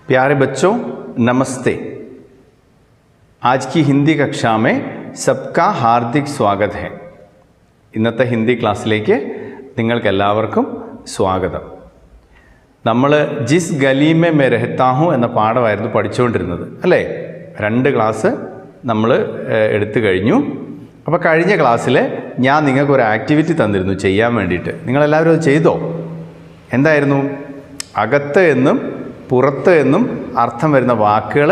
प्यारे बच्चों नमस्ते। आज की हिंदी कक्षा में सबका हार्दिक स्वागत है। ഇന്നത്തെ ഹിന്ദി ക്ലാസ്സിലേക്ക് നിങ്ങൾക്കെല്ലാവർക്കും സ്വാഗതം. നമ്മൾ ജിസ് ഗലി മേ മേ രഹത്താ ഹൂ എന്ന പാഠമായിരുന്നു പഠിച്ചുകൊണ്ടിരുന്നത് അല്ലേ? 2 ക്ലാസ് നമ്മൾ എടുത്തു കഴിഞ്ഞു. അപ്പോൾ കഴിഞ്ഞ ക്ലാസ്സിൽ ഞാൻ നിങ്ങൾക്കൊരു ആക്ടിവിറ്റി തന്നിരുന്നു ചെയ്യാൻ വേണ്ടിയിട്ട്. നിങ്ങളെല്ലാവരും അത് ചെയ്തോ? എന്തായിരുന്നു? അകത്ത് എന്നും പുറത്ത് എന്നും അർത്ഥം വരുന്ന വാക്കുകൾ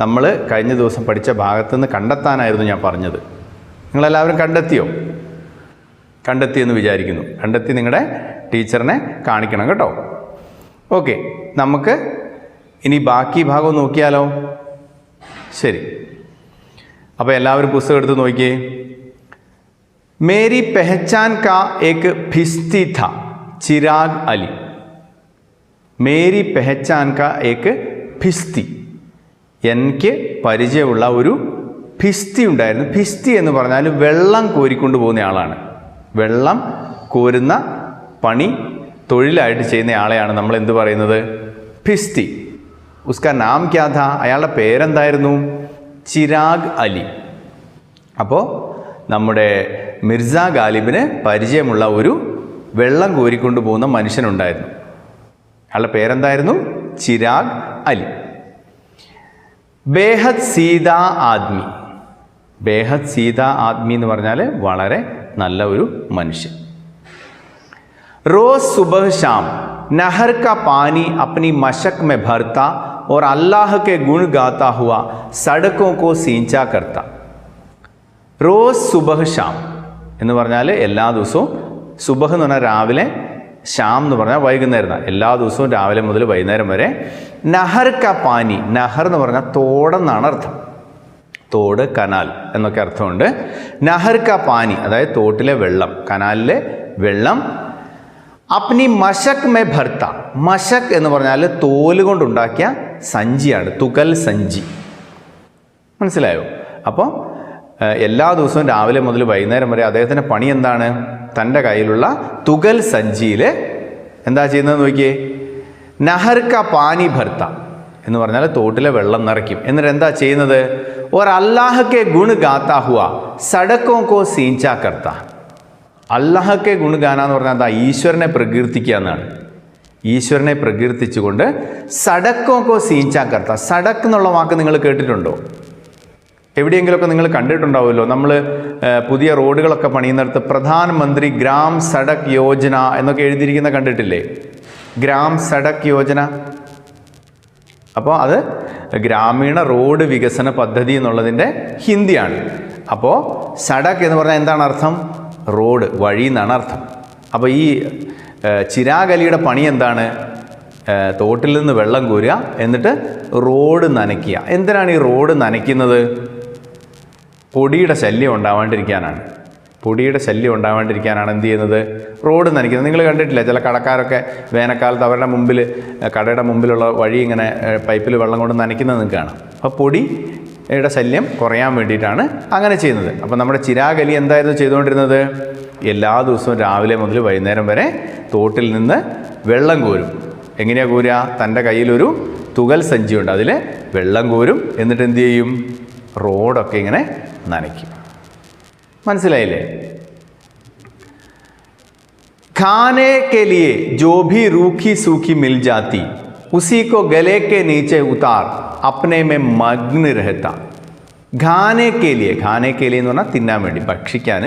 നമ്മൾ കഴിഞ്ഞ ദിവസം പഠിച്ച ഭാഗത്തുനിന്ന് കണ്ടെത്താനായിരുന്നു ഞാൻ പറഞ്ഞത്. നിങ്ങളെല്ലാവരും കണ്ടെത്തിയോ? കണ്ടെത്തിയെന്ന് വിചാരിക്കുന്നു. കണ്ടെത്തി നിങ്ങളുടെ ടീച്ചറിനെ കാണിക്കണം കേട്ടോ. ഓക്കെ, നമുക്ക് ഇനി ബാക്കി ഭാഗം നോക്കിയാലോ? ശരി, അപ്പോൾ എല്ലാവരും പുസ്തകം എടുത്ത് നോക്കിയേ. മേരി പെഹച്ചാൻ കാ ഏക് ഭിസ്തി ഥാ ചിരാഗ് അലി. മേരി പെഹച്ചാൻ കാ ഏക് ഭിസ്തി, എനിക്ക് പരിചയമുള്ള ഒരു ഭിസ്തി ഉണ്ടായിരുന്നു. ഭിസ്തി എന്ന് പറഞ്ഞാൽ വെള്ളം കോരിക്കൊണ്ട് പോകുന്ന ആളാണ്. വെള്ളം കോരുന്ന പണി തൊഴിലായിട്ട് ചെയ്യുന്ന ആളെയാണ് നമ്മൾ എന്ത് പറയുന്നത്? ഭിസ്തി. ഉസ്കാ നാം ക്യാ ഥാ? അയാളുടെ പേരെന്തായിരുന്നു? ചിരാഗ് അലി. അപ്പോൾ നമ്മുടെ മിർസ ഗാലിബിന് പരിചയമുള്ള ഒരു വെള്ളം കോരിക്കൊണ്ട് പോകുന്ന മനുഷ്യനുണ്ടായിരുന്നു. അയാളുടെ പേരെന്തായിരുന്നു? ചിരാഗ് അലി. ബേഹദ് സീതാ ആദ്മി. ബേഹദ് സീതാ ആദ്മി എന്ന് പറഞ്ഞാൽ വളരെ നല്ല ഒരു മനുഷ്യൻ. रोज सुबह शाम नहर का पानी अपनी मशक में भरता और अल्लाह के गुण गाता हुआ सड़कों को सींचा करता. रोज सुबह शाम എന്ന് പറഞ്ഞാൽ എല്ലാ ദിവസവും, സുബഹ് എന്ന് പറഞ്ഞാൽ രാവിലെ, ഷാം എന്ന് പറഞ്ഞാൽ വൈകുന്നേരം. എല്ലാ ദിവസവും രാവിലെ മുതൽ വൈകുന്നേരം വരെ. നഹർ ക പാനി, നഹർ എന്ന് പറഞ്ഞാൽ തോടെന്നാണ് അർത്ഥം. തോട്, കനാൽ എന്നൊക്കെ അർത്ഥമുണ്ട്. നഹർ ക പാനി അതായത് തോട്ടിലെ വെള്ളം, കനാലിലെ വെള്ളം. അപ്നി മശക് മേ ഭർത്ത. മശക് എന്ന് പറഞ്ഞാൽ തോല് കൊണ്ടുണ്ടാക്കിയ സഞ്ചിയാണ്, തുകൽ സഞ്ചി. മനസ്സിലായോ? അപ്പോൾ എല്ലാ ദിവസവും രാവിലെ മുതൽ വൈകുന്നേരം വരെ അദ്ദേഹത്തിൻ്റെ പണി എന്താണ്? തൻ്റെ കയ്യിലുള്ള തുകൽ സഞ്ചിയിൽ എന്താ ചെയ്യുന്നത് നോക്കിയേ. നഹർ ക പാനി ഭർത്ത എന്ന് പറഞ്ഞാൽ തോട്ടിലെ വെള്ളം നിറയ്ക്കും. എന്നിട്ട് എന്താ ചെയ്യുന്നത്? और अल्लाह के गुण गाता हुआ सड़कों को सींचा करता. അല്ലാഹ് കെ ഗുൺ ഗാന എന്ന് പറഞ്ഞാൽ എന്താ? ഈശ്വരനെ പ്രകീർത്തിക്കുക എന്നാണ്. ഈശ്വരനെ പ്രകീർത്തിച്ചുകൊണ്ട് സടക്കോ കോ സീഞ്ചാ കർത്ത. സടക്ക് എന്നുള്ള വാക്ക് നിങ്ങൾ കേട്ടിട്ടുണ്ടോ? എവിടെയെങ്കിലുമൊക്കെ നിങ്ങൾ കണ്ടിട്ടുണ്ടാവുമല്ലോ. നമ്മൾ പുതിയ റോഡുകളൊക്കെ പണിയുന്നിടത്ത് പ്രധാനമന്ത്രി ഗ്രാം സഡക് യോജന എന്നൊക്കെ എഴുതിയിരിക്കുന്ന കണ്ടിട്ടില്ലേ? ഗ്രാം സഡക് യോജന. അപ്പോൾ അത് ഗ്രാമീണ റോഡ് വികസന പദ്ധതി എന്നുള്ളതിൻ്റെ ഹിന്ദിയാണ്. അപ്പോൾ സഡക് എന്ന് പറഞ്ഞാൽ എന്താണ് അർത്ഥം? റോഡ്, വഴി എന്നാണ് അർത്ഥം. അപ്പോൾ ഈ ചിരാഗ് അലിയുടെ പണി എന്താണ്? തോട്ടിൽ നിന്ന് വെള്ളം കോരുക, എന്നിട്ട് റോഡ് നനയ്ക്കുക. എന്തിനാണ് ഈ റോഡ് നനയ്ക്കുന്നത്? പൊടിയുടെ ശല്യം ഉണ്ടാവാണ്ടിരിക്കാനാണ്. പൊടിയുടെ ശല്യം ഉണ്ടാവാണ്ടിരിക്കാനാണ് എന്ത് ചെയ്യുന്നത്? റോഡ് നനയ്ക്കുന്നത്. നിങ്ങൾ കണ്ടിട്ടില്ല, ചില കടക്കാരൊക്കെ വേനൽക്കാലത്ത് അവരുടെ മുമ്പിൽ, കടയുടെ മുമ്പിലുള്ള വഴി ഇങ്ങനെ പൈപ്പിൽ വെള്ളം കൊണ്ട് നനയ്ക്കുന്നത് നിങ്ങൾക്ക് കാണാം. അപ്പോൾ പൊടിയുടെ ശല്യം കുറയാൻ വേണ്ടിയിട്ടാണ് അങ്ങനെ ചെയ്യുന്നത്. അപ്പോൾ നമ്മുടെ ചിരാഗ് അലി എന്തായിരുന്നു ചെയ്തുകൊണ്ടിരുന്നത്? എല്ലാ ദിവസവും രാവിലെ മുതൽ വൈകുന്നേരം വരെ തോട്ടിൽ നിന്ന് വെള്ളം കോരും. എങ്ങനെയാണ് കോരുക? തൻ്റെ കയ്യിലൊരു തുകൽ സഞ്ചിയുണ്ട്, അതിൽ വെള്ളം കോരും. എന്നിട്ട് എന്ത് ചെയ്യും? റോഡൊക്കെ ഇങ്ങനെ നനയ്ക്കും. മനസ്സിലായില്ലേ? खाने के लिए जो भी रूखी सूखी मिल जाती उसी को गले के नीचे उतार अपने में मग्न रहता. खाने के लिए എന്ന് പറഞ്ഞാൽ തിന്നാൻ വേണ്ടി, ഭക്ഷിക്കാൻ.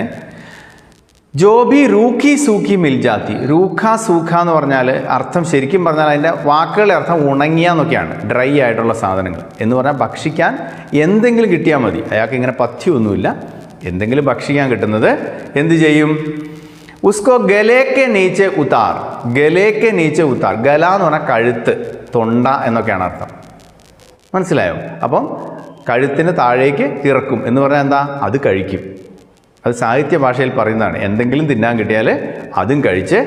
ജോ ബി റൂഖി സൂഖി മിൽ ജാത്തി. റൂഖ സൂഖ എന്ന് പറഞ്ഞാൽ അർത്ഥം ശരിക്കും പറഞ്ഞാൽ അതിൻ്റെ വാക്കുകളുടെ അർത്ഥം ഉണങ്ങിയ എന്നൊക്കെയാണ്. ഡ്രൈ ആയിട്ടുള്ള സാധനങ്ങൾ എന്ന് പറഞ്ഞാൽ ഭക്ഷിക്കാൻ എന്തെങ്കിലും കിട്ടിയാൽ മതി. അയാൾക്ക് ഇങ്ങനെ പഥ്യമൊന്നുമില്ല, എന്തെങ്കിലും ഭക്ഷിക്കാൻ കിട്ടുന്നത് എന്ത് ചെയ്യും? ഉസ്കോ ഗലേക്കെ നീച്ചെ ഉത്താർ. ഗലേക്കെ നീച്ചെ ഉത്താർ. ഗല എന്ന് പറഞ്ഞാൽ കഴുത്ത്, തൊണ്ട എന്നൊക്കെയാണ് അർത്ഥം. മനസ്സിലായോ? അപ്പം കഴുത്തിന് താഴേക്ക് ഇറക്കും എന്ന് പറഞ്ഞാൽ എന്താ? അത് കഴിക്കും. അത് സാഹിത്യ ഭാഷയിൽ പറയുന്നതാണ്. എന്തെങ്കിലും തിന്നാൻ കിട്ടിയാൽ അതും കഴിച്ച്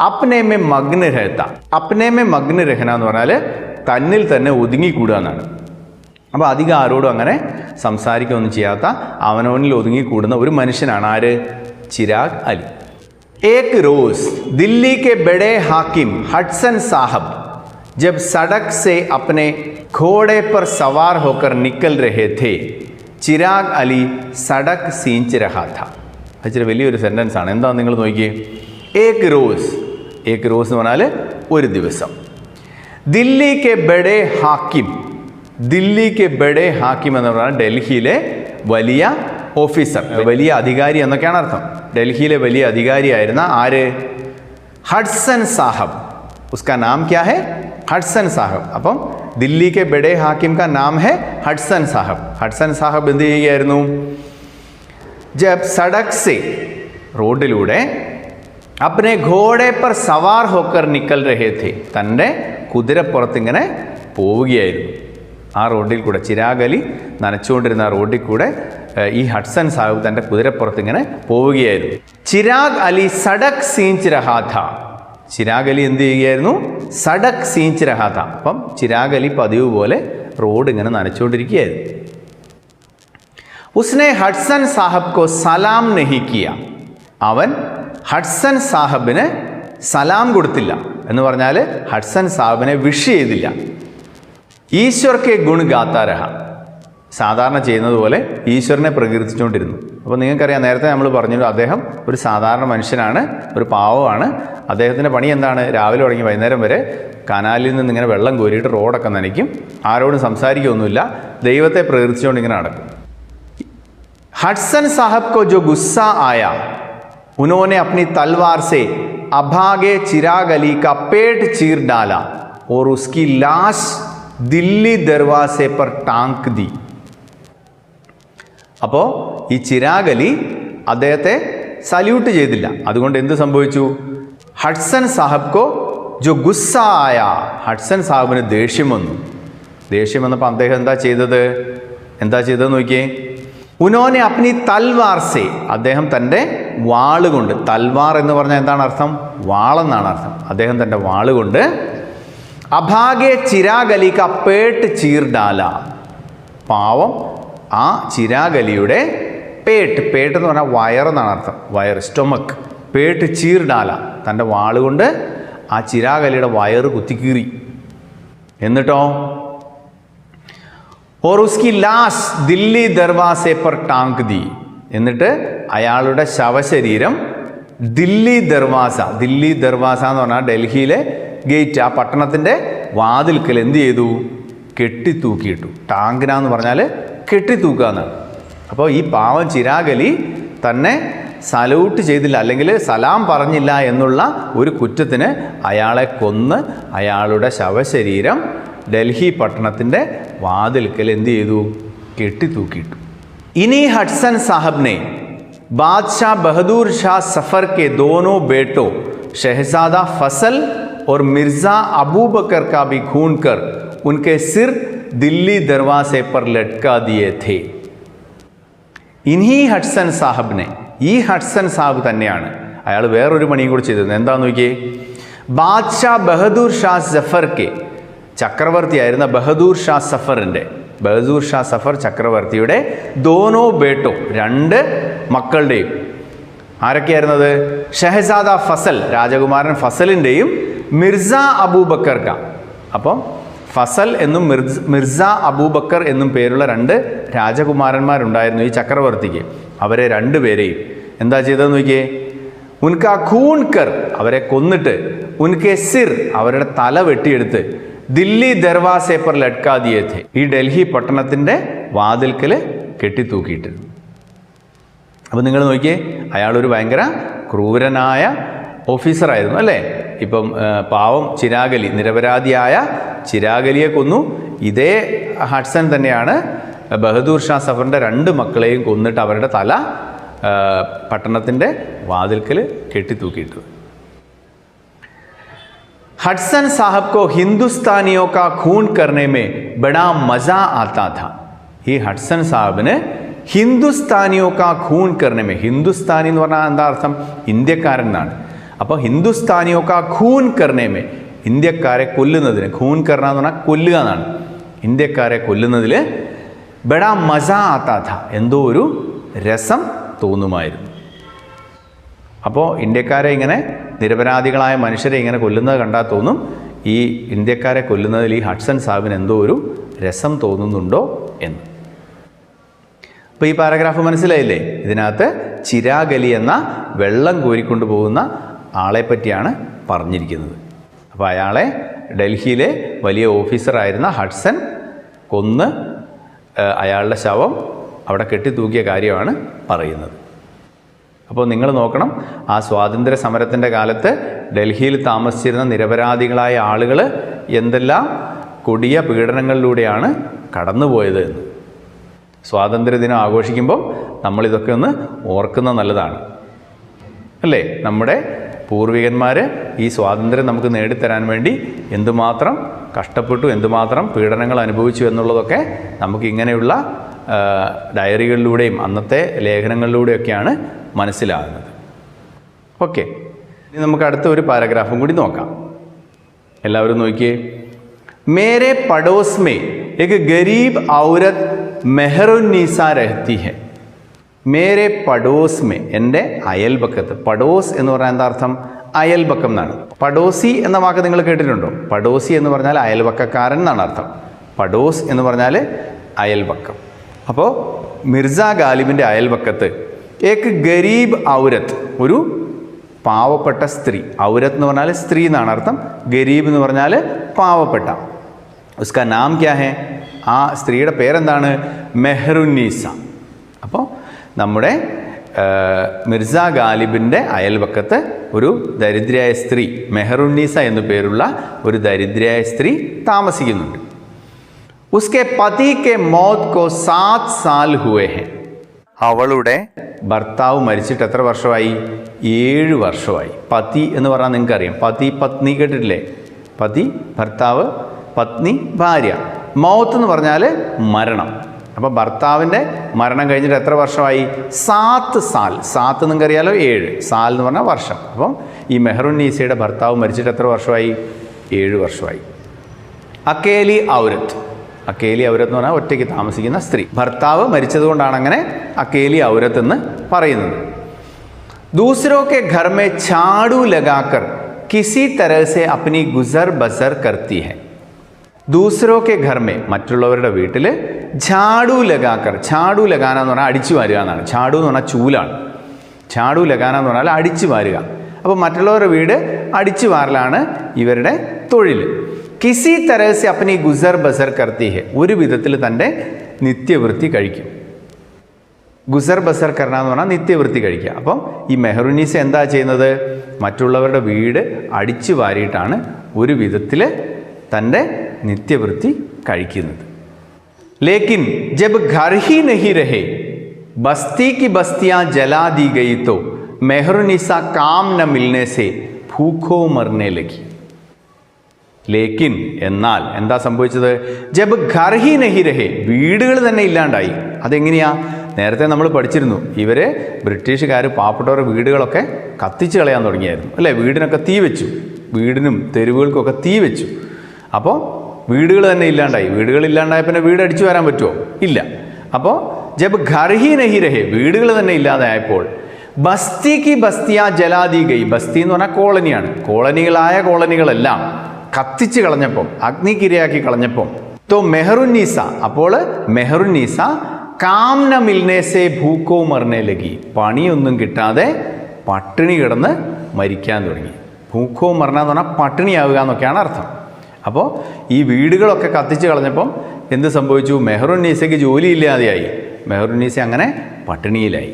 അപ്നേമേ മഗ്ന രഹത്ത. അപ്നേമേ മഗ്ന രഹന എന്ന് പറഞ്ഞാൽ തന്നിൽ തന്നെ ഒതുങ്ങിക്കൂടുക എന്നാണ്. അപ്പോൾ അധികം ആരോടും അങ്ങനെ സംസാരിക്കുകയൊന്നും ചെയ്യാത്ത, അവനവനിൽ ഒതുങ്ങിക്കൂടുന്ന ഒരു മനുഷ്യനാണ് ആര്? ചിരാഗ് അലി. एक रोज दिल्ली के बड़े हाकिम हडसन साहब जब सड़क से अपने घोड़े पर सवार होकर निकल रहे थे चिराഗ് അലി സടക് സീഞ്ച് രഹാ था. ഇച്ചിരി വലിയൊരു സെൻറ്റൻസ് ആണ്. എന്താ നിങ്ങൾ നോക്കിയേ. ഏക് റോസ് എന്ന് പറഞ്ഞാൽ ഒരു ദിവസം. ദില്ലി കെ ബഡേ ഹാക്കിം എന്ന് പറഞ്ഞാൽ ഡൽഹിയിലെ വലിയ ഓഫീസർ, വലിയ അധികാരി എന്നൊക്കെയാണ് അർത്ഥം. ഡൽഹിയിലെ വലിയ അധികാരിയായിരുന്ന ആര്? ഹഡ്സൺ സാഹബ്. ഉസ്കാ നാം ക്യാ ഹെ? ഹഡ്സൺ സാഹബ്. അപ്പം ദില്ലി കെ ബഡേ ഹാക്കിം കാ നാം ഹെ ഹഡ്സൺ സാഹബ്. ഹഡ്സൺ സാഹബ് എന്ത് ചെയ്യുകയായിരുന്നു? ജബ് സഡക് സെ റോഡിലൂടെ അപ്നെ ഘോഡെ പർ സവാർ ഹോക്കർ നിക്കൽ രഹേ ഥേ, തൻ്റെ കുതിരപ്പുറത്തിങ്ങനെ പോവുകയായിരുന്നു. ആ റോഡിൽ കൂടെ ചിരാഗ് അലി നനച്ചുകൊണ്ടിരുന്ന ആ റോഡിൽ കൂടെ ഈ ഹഡ്സൺ സാഹിബ് തൻ്റെ കുതിരപ്പുറത്തിങ്ങനെ പോവുകയായിരുന്നു. ചിരാഗ് അലി സഡക് സീഞ്ച് രഹാ ഥാ. ചിരാഗ് അലി എന്ത് ചെയ്യുകയായിരുന്നു? സഡക് സീഞ്ച് രഹാ ഥാ. അപ്പം ചിരാഗ് അലി പതിവ് പോലെ റോഡ് ഇങ്ങനെ നനച്ചുകൊണ്ടിരിക്കുകയായിരുന്നു. ഉസ്നെ ഹഡ്സൺ സാഹബ് കോ സലാം നഹി കിയ. അവൻ ഹഡ്സൺ സാഹബിന് സലാം കൊടുത്തില്ല. എന്ന് പറഞ്ഞാൽ ഹഡ്സൺ സാഹബിനെ വിഷ് ചെയ്തില്ല. ഈശ്വർ കെ ഗുൺ ഗാത്താ രഹ. സാധാരണ ചെയ്യുന്നത് പോലെ ഈശ്വരനെ പ്രകീർത്തിച്ചുകൊണ്ടിരുന്നു. അപ്പോൾ നിങ്ങൾക്കറിയാം, നേരത്തെ നമ്മൾ പറഞ്ഞല്ലോ, അദ്ദേഹം ഒരു സാധാരണ മനുഷ്യനാണ്, ഒരു പാവമാണ്. അദ്ദേഹത്തിൻ്റെ പണി എന്താണ്? രാവിലെ തുടങ്ങി വൈകുന്നേരം വരെ കനാലിൽ നിന്ന് ഇങ്ങനെ വെള്ളം കോരിയിട്ട് റോഡൊക്കെ നനയ്ക്കും. ആരോടും സംസാരിക്കുകയൊന്നുമില്ല. ദൈവത്തെ പ്രകീർത്തിച്ചുകൊണ്ട് ഇങ്ങനെ നടക്കും. हडसन साहब को जो गुस्सा आया, उन्होंने अपनी तलवार से अभागे चिराग अली का पेट चीर डाला और उसकी लाश दिल्ली दरवाजे पर टांक दी. അപ്പോൾ ഈ ചിരാഗ് അലി അദ്ദേഹത്തെ സല്യൂട്ട് ചെയ്തില്ല. അതുകൊണ്ട് എന്ത് സംഭവിച്ചു? ഹഡ്സൺ സാഹബ് കോ ജോ ഗുസ്സ ആയ, ഹഡ്സൺ സാഹബിന് ദേഷ്യം വന്നു. ദേഷ്യം വന്നപ്പോൾ അദ്ദേഹം എന്താ ചെയ്തത് നോക്കിയേ. ഉനോനെ അപ്നി തൽവാർ സേ, അദ്ദേഹം തൻ്റെ വാള് കൊണ്ട്, തൽവാർ എന്ന് പറഞ്ഞാൽ എന്താണ് അർത്ഥം? വാളെന്നാണ് അർത്ഥം. അദ്ദേഹം തൻ്റെ വാള് കൊണ്ട് അഭാഗെ ചിരാഗ് അലി കാ പേട്ട് ചീർ ഡാല, പാവം ആ ചിരാഗ് അലിയുടെ പേട്ട് എന്ന് പറഞ്ഞാൽ വയറെന്നാണ് അർത്ഥം. Wire, stomach. പേട്ട് ചീർ ഡാല, തൻ്റെ വാള് കൊണ്ട് ആ ചിരാഗ് അലിയുടെ വയറ് കുത്തിക്കീറി. എന്നിട്ടോ और उसकी लाश दिल्ली दरवाजे पर टांक दी. എന്നിട്ട് അയാളുടെ ശവശരീരം ദില്ലി ദർവാസ എന്ന് പറഞ്ഞാൽ ഡൽഹിയിലെ ഗേറ്റ്, ആ പട്ടണത്തിൻ്റെ വാതിൽക്കൽ എന്ത് ചെയ്തു? കെട്ടിത്തൂക്കിയിട്ടു. ടാങ്കിന എന്ന് പറഞ്ഞാൽ കെട്ടിത്തൂക്കുക എന്നാണ്. അപ്പോൾ ഈ പാവം ചിരാഗ് അലി തന്നെ സല്യൂട്ട് ചെയ്തില്ല, അല്ലെങ്കിൽ സലാം പറഞ്ഞില്ല എന്നുള്ള ഒരു കുറ്റത്തിന് അയാളെ കൊന്ന് അയാളുടെ ശവശരീരം ഡൽഹി പട്ടണത്തിൻ്റെ വാതിൽക്കൽ എന്ത് ചെയ്തു? കെട്ടിത്തൂക്കിയിട്ടു. ഇനി ഹഡ്സൺ സാഹബ് ने बादशाह बहादुर शाह सफ़र के दोनों बेटों शहजादा फसल और मिर्ज़ा अबू बकर का भी खून कर उनके सिर दिल्ली दरवाजे पर लटका दिए थे. ഇനി ഹഡ്സൺ സാഹബിനെ, ഈ ഹഡ്സൺ സാഹബ് തന്നെയാണ്, അയാൾ വേറൊരു പണിയും കൂടി ചെയ്തിരുന്നത്. എന്താണെന്ന് നോക്കിയേ. ബാദ്ഷാ ബഹദൂർ ഷാ സഫർക്ക്, ചക്രവർത്തിയായിരുന്ന ബഹദൂർ ഷാ സഫർ ചക്രവർത്തിയുടെ ദോനോ ബേട്ടോ, രണ്ട് മക്കളുടെയും, ആരൊക്കെയായിരുന്നത്? ഷഹസാദ ഫസൽ, രാജകുമാരൻ ഫസലിൻ്റെയും മിർസ അബൂബക്കർ ക. അപ്പം ഫസൽ എന്നും മിർസ അബൂബക്കർ എന്നും പേരുള്ള രണ്ട് രാജകുമാരന്മാരുണ്ടായിരുന്നു ഈ ചക്രവർത്തിക്ക്. അവരെ രണ്ടുപേരെയും എന്താ ചെയ്തതെന്ന് നോക്കിയേ. ഉൻക ഖൂൻ കർ, അവരെ കൊന്നിട്ട്, ഉൻകെ സിർ, അവരുടെ തല വെട്ടിയെടുത്ത്, ദില്ലി ദർവാസെ പർ ലട്കാ ദിയേ ഥേ, ഈ ഡൽഹി പട്ടണത്തിൻ്റെ വാതിൽക്കൽ കെട്ടിത്തൂക്കിയിട്ടിരുന്നു. അപ്പോൾ നിങ്ങൾ നോക്കിയേ, അയാളൊരു ഭയങ്കര ക്രൂരനായ ഓഫീസറായിരുന്നു അല്ലേ. ഇപ്പം പാവം ചിരാഗ് അലി, നിരപരാധിയായ ചിരാഗ് അലിയെ കൊന്നു. ഇതേ ഹഡ്സൺ തന്നെയാണ് ബഹദൂർ ഷാ സഫറിൻ്റെ രണ്ട് മക്കളെയും കൊന്നിട്ട് അവരുടെ തല പട്ടണത്തിൻ്റെ വാതിൽക്കൽ കെട്ടിത്തൂക്കിയിട്ടു. हडसन साहब को हिंदुस्तानियों का खून करने में बड़ा मज़ा आता था. ഈ ഹഡ്സൺ സാഹബിന് ഹിന്ദുസ്ഥാനിയോ കാ ഖൂൻ കർണമേ, ഹിന്ദുസ്ഥാനി എന്ന് പറഞ്ഞാൽ എന്താ അർത്ഥം? ഇന്ത്യക്കാരൻ എന്നാണ്. അപ്പോൾ ഹിന്ദുസ്ഥാനിയോ കാ ഖൂൻ കർണമേ, ഇന്ത്യക്കാരെ കൊല്ലുന്നതിന്, ഖൂൻ കർണ എന്ന് പറഞ്ഞാൽ കൊല്ലുക എന്നാണ്. ഇന്ത്യക്കാരെ കൊല്ലുന്നതിൽ ബഡാ മസാ ആത്താ ഥ, എന്തോ ഒരു രസം തോന്നുമായിരുന്നു. അപ്പോൾ ഇന്ത്യക്കാരെ ഇങ്ങനെ, നിരപരാധികളായ മനുഷ്യരെ ഇങ്ങനെ കൊല്ലുന്നത് കണ്ടാൽ തോന്നും ഈ ഇന്ത്യക്കാരെ കൊല്ലുന്നതിൽ ഈ ഹഡ്സൺ സാഹിബിന് എന്തോ ഒരു രസം തോന്നുന്നുണ്ടോ എന്ന്. അപ്പോൾ ഈ പാരഗ്രാഫ് മനസ്സിലായില്ലേ? ഇതിനകത്ത് ചിരാഗ് അലി എന്ന വെള്ളം കോരിക്കൊണ്ട് പോകുന്ന ആളെ പറ്റിയാണ് പറഞ്ഞിരിക്കുന്നത്. അപ്പോൾ അയാളെ ഡൽഹിയിലെ വലിയ ഓഫീസറായിരുന്ന ഹഡ്സൺ കൊന്ന് അയാളുടെ ശവം അവിടെ കെട്ടിത്തൂക്കിയ കാര്യമാണ് പറയുന്നത്. അപ്പോൾ നിങ്ങൾ നോക്കണം, ആ സ്വാതന്ത്ര്യ സമരത്തിൻ്റെ കാലത്ത് ഡൽഹിയിൽ താമസിച്ചിരുന്ന നിരപരാധികളായ ആളുകൾ എന്തെല്ലാം കൊടിയ പീഡനങ്ങളിലൂടെയാണ് കടന്നുപോയത് എന്ന്. സ്വാതന്ത്ര്യദിനം ആഘോഷിക്കുമ്പോൾ നമ്മളിതൊക്കെ ഒന്ന് ഓർക്കുന്നത് നല്ലതാണ്, അല്ലേ? നമ്മുടെ പൂർവികന്മാർ ഈ സ്വാതന്ത്ര്യം നമുക്ക് നേടിത്തരാൻ വേണ്ടി എന്തുമാത്രം കഷ്ടപ്പെട്ടു, എന്തുമാത്രം പീഡനങ്ങൾ അനുഭവിച്ചു എന്നുള്ളതൊക്കെ നമുക്ക് ഇങ്ങനെയുള്ള ഡയറികളിലൂടെയും അന്നത്തെ ലേഖനങ്ങളിലൂടെയൊക്കെയാണ് മനസ്സിലാകുന്നത്. ഓക്കെ, ഇനി നമുക്ക് അടുത്ത ഒരു പാരഗ്രാഫും കൂടി നോക്കാം. എല്ലാവരും നോക്കിയേ. മേരെ പടോസ് മേ എക് ഗരീബ് ഔരത് മെഹറുന്നീസ രഹത്തി ഹെ. മേരെ പടോസ് മേ, എൻ്റെ അയൽപക്കത്ത്. പടോസ് എന്ന് പറഞ്ഞാൽ എന്താ അർത്ഥം? അയൽപക്കം എന്നാണ്. പടോസി എന്ന വാക്ക് നിങ്ങൾ കേട്ടിട്ടുണ്ടോ? പടോസി എന്ന് പറഞ്ഞാൽ അയൽപക്കക്കാരൻ എന്നാണ് അർത്ഥം. പടോസ് എന്ന് പറഞ്ഞാൽ അയൽപക്കം. അപ്പോൾ മിർസ ഗാലിബിൻ്റെ അയൽപക്കത്ത് ഏക്ക് ഗരീബ് ഔരത്ത്, ഒരു പാവപ്പെട്ട സ്ത്രീ. ഔരത്ത് എന്ന് പറഞ്ഞാൽ സ്ത്രീ എന്നാണ് അർത്ഥം. ഗരീബ് എന്ന് പറഞ്ഞാൽ പാവപ്പെട്ട. ഉസ്കാ നാം ക്യാ ഹെ? ആ സ്ത്രീയുടെ പേരെന്താണ്? മെഹറുന്നീസ. അപ്പോൾ നമ്മുടെ മിർസ ഗാലിബിൻ്റെ അയൽപക്കത്ത് ഒരു ദരിദ്രയായ സ്ത്രീ, മെഹറുന്നീസ എന്നു പേരുള്ള ഒരു ദരിദ്രയായ സ്ത്രീ താമസിക്കുന്നുണ്ട്. ഉസ്കെ പതി കെ മൗത് കോ 7 സാൽ ഹുവേ ഹെ. അവളുടെ ഭർത്താവ് മരിച്ചിട്ട് എത്ര വർഷമായി? 7 വർഷമായി. പതി എന്ന് പറഞ്ഞാൽ നിങ്ങൾക്കറിയാം, പതി പത്നി കേട്ടിട്ടില്ലേ? പതി ഭർത്താവ്, പത്നി ഭാര്യ. മൗത്ത് എന്ന് പറഞ്ഞാൽ മരണം. അപ്പോൾ ഭർത്താവിൻ്റെ മരണം കഴിഞ്ഞിട്ട് എത്ര വർഷമായി? 7 സാൽ. 7 നിങ്ങൾക്കറിയാലോ, 7. സാൽ എന്ന് പറഞ്ഞാൽ വർഷം. അപ്പം ഈ മെഹറുന്നീസയുടെ ഭർത്താവ് മരിച്ചിട്ട് എത്ര വർഷമായി? 7 വർഷമായി. അക്കേലി ഔരത്ത്. അക്കേലി ഔരത്ത് എന്ന് പറഞ്ഞാൽ ഒറ്റയ്ക്ക് താമസിക്കുന്ന സ്ത്രീ. ഭർത്താവ് മരിച്ചതുകൊണ്ടാണ് അങ്ങനെ അക്കേലി ഔരത്ത് എന്ന് പറയുന്നത്. ദൂസരോ കെ ഘർ മേ ഝാഡു ലഗാക്കർ കിസി തരഹ് സെ അപ്നി ഗുസർ ബസർ കർത്തി ഹെ. ദൂസരോ കെ ഘർ മേ, മറ്റുള്ളവരുടെ വീട്ടിൽ ഝാഡു ലഗാക്കർ. ഝാഡു ലഗാന എന്ന് പറഞ്ഞാൽ അടിച്ചു വാരുക എന്നാണ്. ഝാഡു എന്ന് പറഞ്ഞാൽ ചൂലാണ്. ഝാഡു ലഗാന എന്ന് പറഞ്ഞാൽ അടിച്ചു വാരുക. അപ്പോൾ മറ്റുള്ളവരുടെ വീട് അടിച്ചു വാരലാണ് ഇവരുടെ തൊഴിൽ. കിസി തരഹ് സെ അപ്നി ഗുസർ ബസർ കർത്തി ഹെ, ഒരു വിധത്തിൽ തൻ്റെ നിത്യവൃത്തി കഴിക്കും. ഗുസർ ബസർ കർണ എന്ന് പറഞ്ഞാൽ നിത്യവൃത്തി കഴിക്കുക. അപ്പം ഈ മെഹറുന്നീസ എന്താ ചെയ്യുന്നത്? മറ്റുള്ളവരുടെ വീട് അടിച്ചു വാരിയിട്ടാണ് ഒരു വിധത്തിൽ തൻ്റെ നിത്യവൃത്തി കഴിക്കുന്നത്. ലേക്കിൻ ജബ് ഘർ ഹി നഹി രഹേ ബസ്തി കി ബസ്തിയാ ജലാ ദി ഗയി തോ മെഹറുന്നീസ കാം ന മിൽനെ സെ ഭൂഖോ മർനെ ലഗി. ലേക്കിൻ എന്നാൽ എന്താ സംഭവിച്ചത്? ജബ് ഘർ ഹി നഹി രഹേ, വീടുകൾ തന്നെ ഇല്ലാണ്ടായി. അതെങ്ങനെയാ? നേരത്തെ നമ്മൾ പഠിച്ചിരുന്നു, ഇവരെ ബ്രിട്ടീഷുകാർ പാവപ്പെട്ടവരുടെ വീടുകളൊക്കെ കത്തിച്ച് കളയാൻ തുടങ്ങിയായിരുന്നു, അല്ലേ? വീടിനൊക്കെ തീ വെച്ചു, വീടിനും തെരുവുകൾക്കൊക്കെ തീ വെച്ചു. അപ്പോൾ വീടുകൾ തന്നെ ഇല്ലാണ്ടായി. വീടുകളില്ലാണ്ടായ പിന്നെ വീട് അടിച്ചു വരാൻ പറ്റുമോ? ഇല്ല. അപ്പോൾ ജബ് ഘർ ഹി നഹി രഹേ, വീടുകൾ തന്നെ ഇല്ലാതായപ്പോൾ ബസ്തി കി ബസ്തിയാ ജലാദി ഗൈ. ബസ്തി എന്ന് പറഞ്ഞാൽ കോളനിയാണ്. കോളനികളായ കോളനികളെല്ലാം കത്തിച്ച് കളഞ്ഞപ്പം, അഗ്നിക്കിരയാക്കി കളഞ്ഞപ്പം തോ മെഹറുന്നീസ, അപ്പോൾ മെഹറുന്നീസ കാം ന മിൽനെ സെ ഭൂക്കോ മർനെ ലഗി, പണിയൊന്നും കിട്ടാതെ പട്ടിണി കിടന്ന് മരിക്കാൻ തുടങ്ങി. ഭൂക്കോ മർന എന്ന് പറഞ്ഞാൽ പട്ടിണിയാവുക എന്നൊക്കെയാണ് അർത്ഥം. അപ്പോൾ ഈ വീടുകളൊക്കെ കത്തിച്ച് കളഞ്ഞപ്പം എന്ത് സംഭവിച്ചു? മെഹറുന്നീസയ്ക്ക് ജോലിയില്ലാതെയായി. മെഹറുന്നീസ അങ്ങനെ പട്ടിണിയിലായി.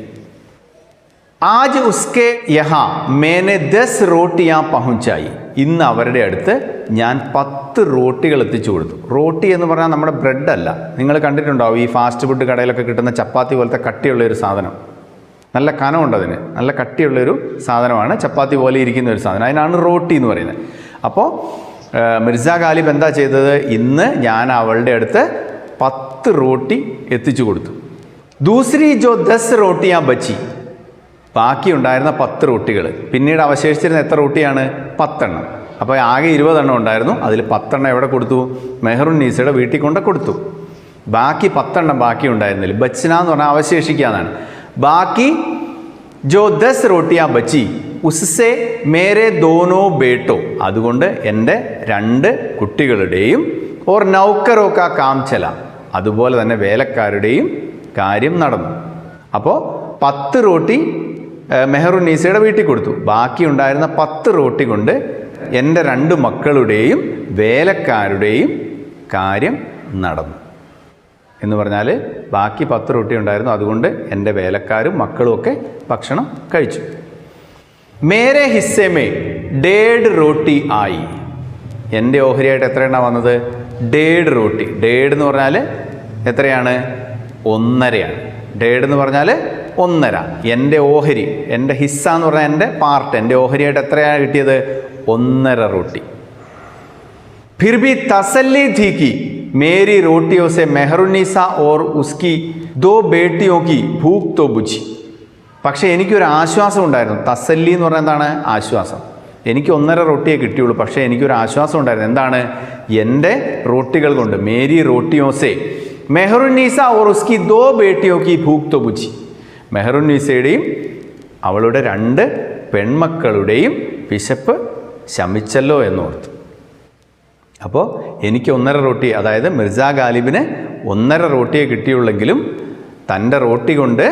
ആജ് ഉസ്കെ യഹാ മേനെ 10 റോട്ടിയാ പഹുഞ്ചായി. ഇന്ന് അവരുടെ അടുത്ത് ഞാൻ 10 റോട്ടികൾ എത്തിച്ചു കൊടുത്തു. റോട്ടി എന്ന് പറഞ്ഞാൽ നമ്മുടെ ബ്രെഡ് അല്ല. നിങ്ങൾ കണ്ടിട്ടുണ്ടാവും ഈ ഫാസ്റ്റ് ഫുഡ് കടയിലൊക്കെ കിട്ടുന്ന ചപ്പാത്തി പോലത്തെ കട്ടിയുള്ളൊരു സാധനം. നല്ല കനമുണ്ട് അതിന്, നല്ല കട്ടിയുള്ളൊരു സാധനമാണ്. ചപ്പാത്തി പോലെ ഇരിക്കുന്ന ഒരു സാധനം, അതിനാണ് റോട്ടി എന്ന് പറയുന്നത്. അപ്പോൾ മിർസ ഗാലിബ് എന്താ ചെയ്തത്? ഇന്ന് ഞാൻ അവളുടെ അടുത്ത് 10 റോട്ടി എത്തിച്ചു കൊടുത്തു. ദൂസരി ജോ 10 റോട്ടിയാ ബച്ചി, ബാക്കി ഉണ്ടായിരുന്ന 10 റോട്ടികൾ, പിന്നീട് അവശേഷിച്ചിരുന്ന എത്ര റോട്ടിയാണ്? 10 എണ്ണം. അപ്പോൾ ആകെ 20 എണ്ണം ഉണ്ടായിരുന്നു. അതിൽ 10 എണ്ണം എവിടെ കൊടുത്തു? മെഹറുന്നീസയുടെ വീട്ടിൽ കൊണ്ട് കൊടുത്തു. ബാക്കി 10 എണ്ണം ബാക്കി ഉണ്ടായിരുന്നില്ല. ബച്ചന എന്ന് പറഞ്ഞാൽ അവശേഷിക്കാന്നാണ്. ബാക്കി ജോ 10 റോട്ടിയാ ബച്ചി ഉസ്സെ മേരെ ദോനോ ബേട്ടോ, അതുകൊണ്ട് എൻ്റെ 2 കുട്ടികളുടെയും ഓർ നൗക്കറോ കാ കാം ചല, അതുപോലെ തന്നെ വേലക്കാരുടെയും കാര്യം നടന്നു. അപ്പോൾ 10 റോട്ടി മെഹറുന്നീസയുടെ വീട്ടിൽ കൊടുത്തു. ബാക്കി ഉണ്ടായിരുന്ന 10 റോട്ടി കൊണ്ട് എൻ്റെ 2 മക്കളുടെയും വേലക്കാരുടെയും കാര്യം നടന്നു. എന്ന് പറഞ്ഞാൽ ബാക്കി 10 റോട്ടി ഉണ്ടായിരുന്നു, അതുകൊണ്ട് എൻ്റെ വേലക്കാരും മക്കളും ഒക്കെ ഭക്ഷണം കഴിച്ചു. മേരെ ഹിസ്സേമേ 1.5 റോട്ടി ആയി, എൻ്റെ ഓഹരിയായിട്ട് എത്ര എണ്ണ വന്നത്? 1.5 റോട്ടി. 1.5 എന്ന് പറഞ്ഞാൽ എത്രയാണ്? 1.5 1.5 എന്ന് പറഞ്ഞാൽ 1.5. എൻ്റെ ഓഹരി, എൻ്റെ ഹിസ്സ എന്ന് പറഞ്ഞാൽ എൻ്റെ പാർട്ട്, എൻ്റെ ഓഹരിയായിട്ട് എത്രയാണ് കിട്ടിയത്? 1.5 റോട്ടി. फिर भी तसल्ली थी कि मेरी रोटियों से मेहरुन्निसा और उसकी 2 बेटियों की भूख तो बुझी. പക്ഷേ എനിക്കൊരു ആശ്വാസം ഉണ്ടായിരുന്നു. തസല്ലി എന്ന് പറഞ്ഞാൽ എന്താണ്? ആശ്വാസം. എനിക്ക് 1.5 റോട്ടിയേ കിട്ടിയുള്ളൂ, പക്ഷേ എനിക്കൊരു ആശ്വാസം ഉണ്ടായിരുന്നു. എന്താണ്? എൻ്റെ റോട്ടികൾ കൊണ്ട്, മേരി റോട്ടിയോസെ മെഹറുന്നീസ ഓർ ഉസ്കി 2 ബേട്ടിയോ കി ഭൂഖ് തോ ബുझी, മെഹറുന്നീസയുടെയും അവളുടെ 2 പെൺമക്കളുടെയും വിശപ്പ് ശമിച്ചല്ലോ എന്നോർത്തു. അപ്പോൾ എനിക്ക് 1.5 റോട്ടി, അതായത് മിർസ ഗാലിബിന് 1.5 റോട്ടിയെ കിട്ടിയുള്ളെങ്കിലും തൻ്റെ റോട്ടി കൊണ്ട്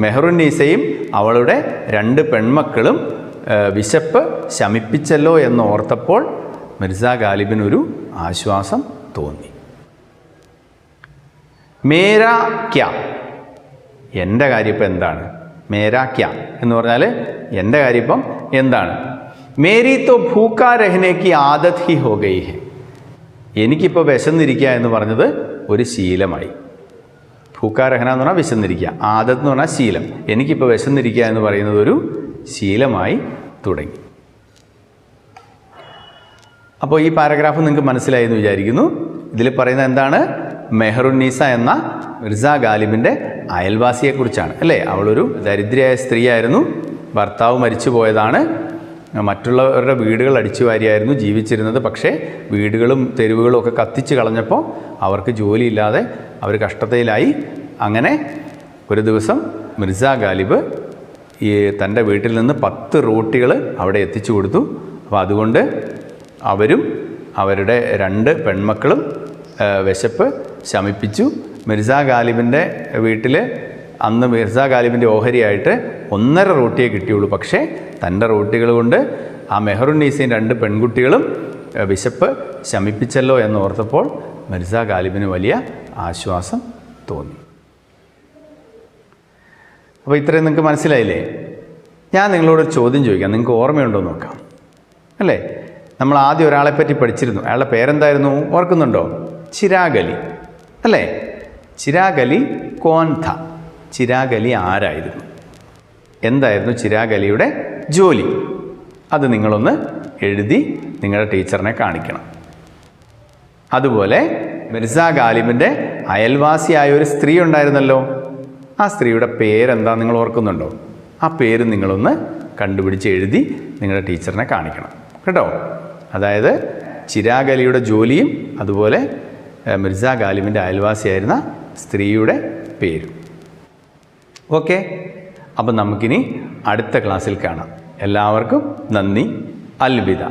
മെഹറുന്നീസയും അവളുടെ 2 പെൺമക്കളും വിശപ്പ് ശമിപ്പിച്ചല്ലോ എന്നോർത്തപ്പോൾ മിർസ ഗാലിബിനൊരു ആശ്വാസം തോന്നി. മേരാ ക്യാ, എൻ്റെ കാര്യം ഇപ്പം എന്താണ്? മേരാ ക്യാ എന്ന് പറഞ്ഞാൽ എൻ്റെ കാര്യം ഇപ്പം എന്താണ്? മേരി തോ ഭൂക്കാ രഹ്നേക്ക് ആദത് ഹി ഹോ ഗയി ഹെ, എനിക്കിപ്പോൾ വിശന്നിരിക്കുക എന്ന് പറഞ്ഞത് ഒരു ശീലമായി. ഭൂക്കാ രഹന എന്ന് പറഞ്ഞാൽ വിശന്നിരിക്കുക, ആദത്ത് എന്ന് പറഞ്ഞാൽ ശീലം. എനിക്കിപ്പോൾ വിശന്നിരിക്കുക എന്ന് പറയുന്നത് ഒരു ശീലമായി തുടങ്ങി. അപ്പോൾ ഈ പാരഗ്രാഫ് നിങ്ങൾക്ക് മനസ്സിലായി എന്ന് വിചാരിക്കുന്നു. ഇതിൽ പറയുന്നത് എന്താണ്? മെഹറുന്നീസ എന്ന മിർസ ഗാലിബിൻ്റെ അയൽവാസിയെക്കുറിച്ചാണ്, അല്ലേ? അവളൊരു ദരിദ്രയായ സ്ത്രീയായിരുന്നു, ഭർത്താവ് മരിച്ചു പോയതാണ്, മറ്റുള്ളവരുടെ വീടുകൾ അടിച്ചു വാരിയായിരുന്നു ജീവിച്ചിരുന്നത്. പക്ഷേ വീടുകളും തെരുവുകളും ഒക്കെ കത്തിച്ച് കളഞ്ഞപ്പോൾ അവർക്ക് ജോലിയില്ലാതെ അവർ കഷ്ടതയിലായി. അങ്ങനെ ഒരു ദിവസം മിർസ ഗാലിബ് തൻ്റെ വീട്ടിൽ നിന്ന് 10 റോട്ടികൾ അവിടെ എത്തിച്ചു കൊടുത്തു. അപ്പോൾ അതുകൊണ്ട് അവരും അവരുടെ 2 പെൺമക്കളും വിശപ്പ് ശമിപ്പിച്ചു. മിർസ ഗാലിബിൻ്റെ വീട്ടിൽ അന്ന് മിർസ ഗാലിബിൻ്റെ ഓഹരിയായിട്ട് 1.5 റോട്ടിയെ കിട്ടിയുള്ളൂ. പക്ഷേ തൻ്റെ റോട്ടികൾ കൊണ്ട് ആ മെഹറുന്നീസയും 2 പെൺകുട്ടികളും വിശപ്പ് ശമിപ്പിച്ചല്ലോ എന്നോർത്തപ്പോൾ മിർസ ഗാലിബിന് വലിയ ആശ്വാസം തോന്നി. അപ്പോൾ ഇത്രയും നിങ്ങൾക്ക് മനസ്സിലായില്ലേ? ഞാൻ നിങ്ങളോടൊരു ചോദ്യം ചോദിക്കാം, നിങ്ങൾക്ക് ഓർമ്മയുണ്ടോ നോക്കാം, അല്ലേ? നമ്മൾ ആദ്യം ഒരാളെ പറ്റി പഠിച്ചിരുന്നു. അയാളുടെ പേരെന്തായിരുന്നു? ഓർക്കുന്നുണ്ടോ? ചിരാഗ് അലി, അല്ലേ? ചിരാഗ് അലി കോൻ ഥ, ചിരാഗ് അലി ആരായിരുന്നു? എന്തായിരുന്നു ചിരാഗ് അലിയുടെ ജോലി? അത് നിങ്ങളൊന്ന് എഴുതി നിങ്ങളുടെ ടീച്ചറിനെ കാണിക്കണം. അതുപോലെ മിർസ ഗാലിബിൻ്റെ അയൽവാസിയായ ഒരു സ്ത്രീ ഉണ്ടായിരുന്നല്ലോ, ആ സ്ത്രീയുടെ പേരെന്താ നിങ്ങൾ ഓർക്കുന്നുണ്ടോ? ആ പേര് നിങ്ങളൊന്ന് കണ്ടുപിടിച്ച് എഴുതി നിങ്ങളുടെ ടീച്ചറിനെ കാണിക്കണം കേട്ടോ. അതായത് ചിരാഗ് അലിയുടെ ജോലിയും അതുപോലെ മിർസ ഗാലിബിൻ്റെ അയൽവാസിയായിരുന്ന സ്ത്രീയുടെ പേരും. ഓക്കെ, അപ്പം നമുക്കിനി അടുത്ത ക്ലാസ്സിൽ കാണാം. എല്ലാവർക്കും നന്ദി. അൽവിദ.